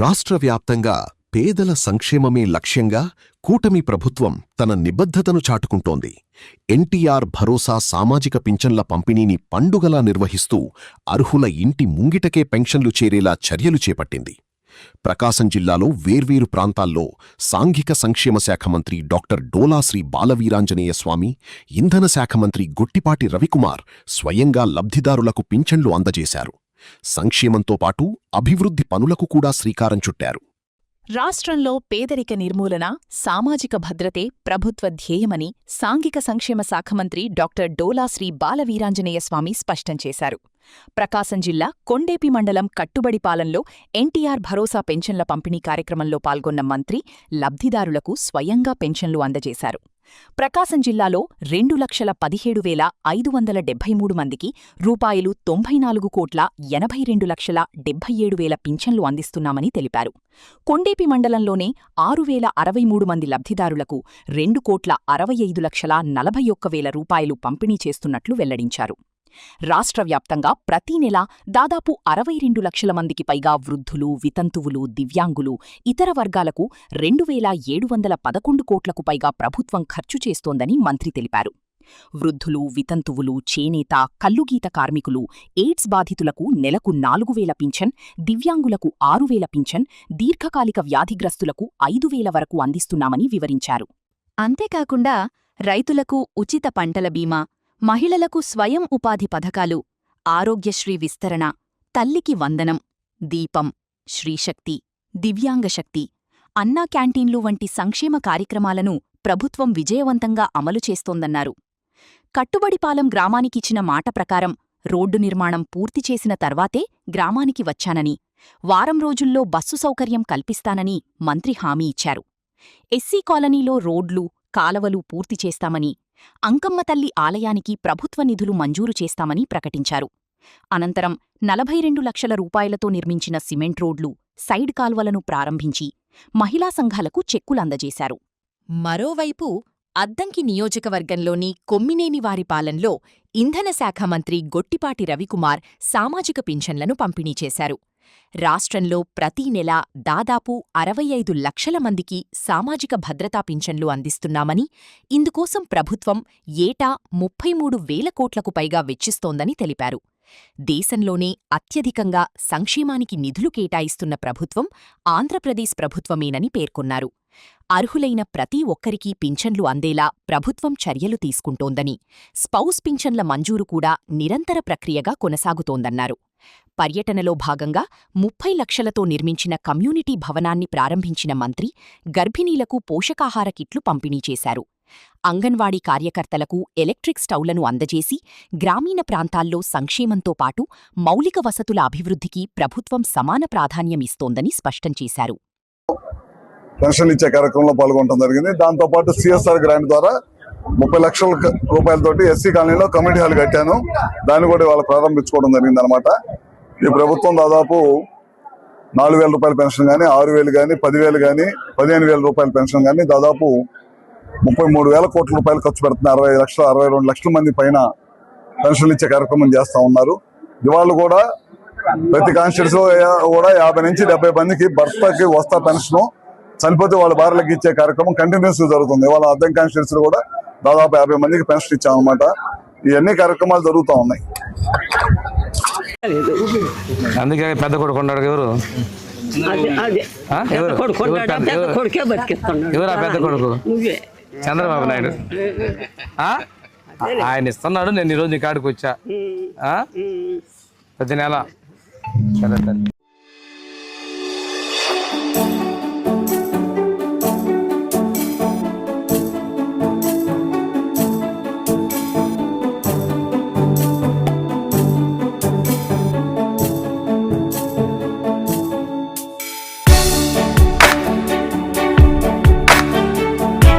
రాష్ట్ర వ్యాప్తంగా పేదల సంక్షేమమే లక్ష్యంగా కూటమి ప్రభుత్వం తన నిబద్ధతను చాటుకుంటోంది. ఎన్టీఆర్ భరోసా సామాజిక పింఛన్ల పంపిణీని పండుగలా నిర్వహిస్తూ అర్హుల ఇంటి ముంగిటకే పెన్షన్లు చేరేలా చర్యలు చేపట్టింది. ప్రకాశం జిల్లాలో వేర్వేరు ప్రాంతాల్లో సాంఘిక సంక్షేమ శాఖ మంత్రి డాక్టర్ డోలాశ్రీ బాలవీరాంజనేయ స్వామి, ఇంధన శాఖ మంత్రి గొట్టిపాటి రవికుమార్ స్వయంగా లబ్ధిదారులకు పింఛన్లు అందజేశారు. సంక్షేమంతో పాటు అభివృద్ధి పనులకు కూడా శ్రీకారం చుట్టారు. రాష్ట్రంలో పేదరిక నిర్మూలన, సామాజిక భద్రతే ప్రభుత్వ ధ్యేయమని సాంఘిక సంక్షేమ శాఖ మంత్రి డాక్టర్ డోలాశ్రీ బాలవీరాంజనేయ స్వామి స్పష్టం చేశారు. ప్రకాశం జిల్లా కొండేపి మండలం కట్టుబడిపాలెంలో ఎన్టీఆర్ భరోసా పెన్షన్ల పంపిణీ కార్యక్రమంలో పాల్గొన్న మంత్రి లబ్ధిదారులకు స్వయంగా పెన్షన్లు అందజేశారు. ప్రకాశం జిల్లాలో 2,17,573 మందికి రూపాయలు 94,82,77,000 పింఛన్లు అందిస్తున్నామని తెలిపారు. కొండేపి మండలంలోనే 6,063 మంది లబ్ధిదారులకు 2,65,41,000 రూపాయలు పంపిణీ చేస్తున్నట్లు వెల్లడించారు. రాష్ట్ర వ్యాప్తంగా ప్రతి నెల దాదాపు 62 లక్షల మందికి పైగా వృద్ధులు, వితంతువులు, దివ్యాంగులు, ఇతర వర్గాలకు 2,711 కోట్లకు పైగా ప్రభుత్వం ఖర్చు చేస్తోందని మంత్రి తెలిపారు. వృద్ధులు, వితంతువులు, చేనేత, కల్లుగీత కార్మికులు, ఎయిడ్స్ బాధితులకు నెలకు 4,000 పింఛన్, దివ్యాంగులకు 6,000 పింఛన్, దీర్ఘకాలిక వ్యాధిగ్రస్తులకు 5,000 వరకు అందిస్తున్నామని వివరించారు. అంతేకాకుండా రైతులకు ఉచిత పంటల బీమా, మహిళలకు స్వయం ఉపాధి పథకాలు, ఆరోగ్యశ్రీ విస్తరణ, తల్లికి వందనం, దీపం, శ్రీశక్తి, దివ్యాంగశక్తి, అన్నా క్యాంటీన్లు వంటి సంక్షేమ కార్యక్రమాలను ప్రభుత్వం విజయవంతంగా అమలు చేస్తోందన్నారు. కట్టుబడిపాలెం గ్రామానికిచ్చిన మాట ప్రకారం రోడ్డు నిర్మాణం పూర్తి చేసిన తర్వాతే గ్రామానికి వచ్చానని, వారం రోజుల్లో బస్సు సౌకర్యం కల్పిస్తానని మంత్రి హామీ ఇచ్చారు. ఎస్సీ కాలనీలో రోడ్లు, కాలవలు పూర్తి చేస్తామని, అంకమ్మ తల్లి ఆలయానికి ప్రభుత్వ నిధులు మంజూరు చేస్తామని ప్రకటించారు. అనంతరం 42 లక్షల రూపాయలతో నిర్మించిన సిమెంట్ రోడ్లు, సైడ్ కాల్వలను ప్రారంభించి మహిళా సంఘాలకు చెక్కులందజేశారు. మరోవైపు అద్దంకి నియోజకవర్గంలోని కొమ్మినేనివారిపాలెంలో ఇంధన శాఖ మంత్రి గొట్టిపాటి రవికుమార్ సామాజిక పింఛన్లను పంపిణీ చేశారు. రాష్ట్రంలో ప్రతీ నెలా దాదాపు 65 లక్షల మందికి సామాజిక భద్రతా పింఛన్లు అందిస్తున్నామని, ఇందుకోసం ప్రభుత్వం ఏటా 33,000 కోట్లకు పైగా వెచ్చిస్తోందని తెలిపారు. దేశంలోనే అత్యధికంగా సంక్షేమానికి నిధులు కేటాయిస్తున్న ప్రభుత్వం ఆంధ్రప్రదేశ్ ప్రభుత్వమేనని పేర్కొన్నారు. అర్హులైన ప్రతి ఒక్కరికీ పింఛన్లు అందేలా ప్రభుత్వం చర్యలు తీసుకుంటోందని, స్పౌస్ పింఛన్ల మంజూరు కూడా నిరంతర ప్రక్రియగా కొనసాగుతోందన్నారు. పర్యటనలో భాగంగా 30 లక్షలతో నిర్మించిన కమ్యూనిటీ భవనాన్ని ప్రారంభించిన మంత్రి గర్భిణీలకు పోషకాహార కిట్లు పంపిణీ చేశారు. అంగన్వాడీ కార్యకర్తలకు ఎలక్ట్రిక్ స్టవ్లను అందజేసి గ్రామీణ ప్రాంతాల్లో సంక్షేమంతో పాటు మౌలిక వసతుల అభివృద్ధికి ప్రభుత్వం సమాన ప్రాధాన్యమిస్తోందని స్పష్టం చేశారు. పెన్షన్లు ఇచ్చే కార్యక్రమంలో పాల్గొనడం జరిగింది. దాంతోపాటు సిఎస్ఆర్ గ్రాంట్ ద్వారా 30 లక్షల రూపాయలతోటి ఎస్సీ కాలనీలో కమ్యూనిటీ హాల్ కట్టాను. దాన్ని కూడా వాళ్ళు ప్రారంభించుకోవడం జరిగింది అనమాట. ఈ ప్రభుత్వం దాదాపు 4,000 రూపాయల పెన్షన్ కానీ, 6,000 కానీ, 10,000 కానీ, 15,000 రూపాయల పెన్షన్ కానీ దాదాపు 33,000 కోట్ల రూపాయలు ఖర్చు పెడుతున్నారు. 62 లక్షల మంది పైన పెన్షన్లు ఇచ్చే కార్యక్రమం చేస్తూ ఉన్నారు. ఇవాళ కూడా ప్రతి కాన్స్టిట్యూన్సీలో కూడా 50 నుంచి 70 మందికి భర్తకి వస్తా పెన్షన్, చనిపోతే వాళ్ళ భార్యలకు ఇచ్చే కార్యక్రమం కంటిన్యూస్ జరుగుతుంది. ఇవాళ అద్దెం కాన్స్టిట్యూన్సీలో కూడా దాదాపు 50 మందికి పెన్షన్ ఇచ్చామన్నమాట. ఇవన్నీ కార్యక్రమాలు జరుగుతూ ఉన్నాయి. అందుకే పెద్ద కొడుకు ఉన్నాడు. ఎవరు ఎవరా పెద్ద కొడుకు? చంద్రబాబు నాయుడు. ఆయన ఇస్తున్నాడు. నేను ఈరోజు నీ కాడికి వచ్చా ప్రతి నెల.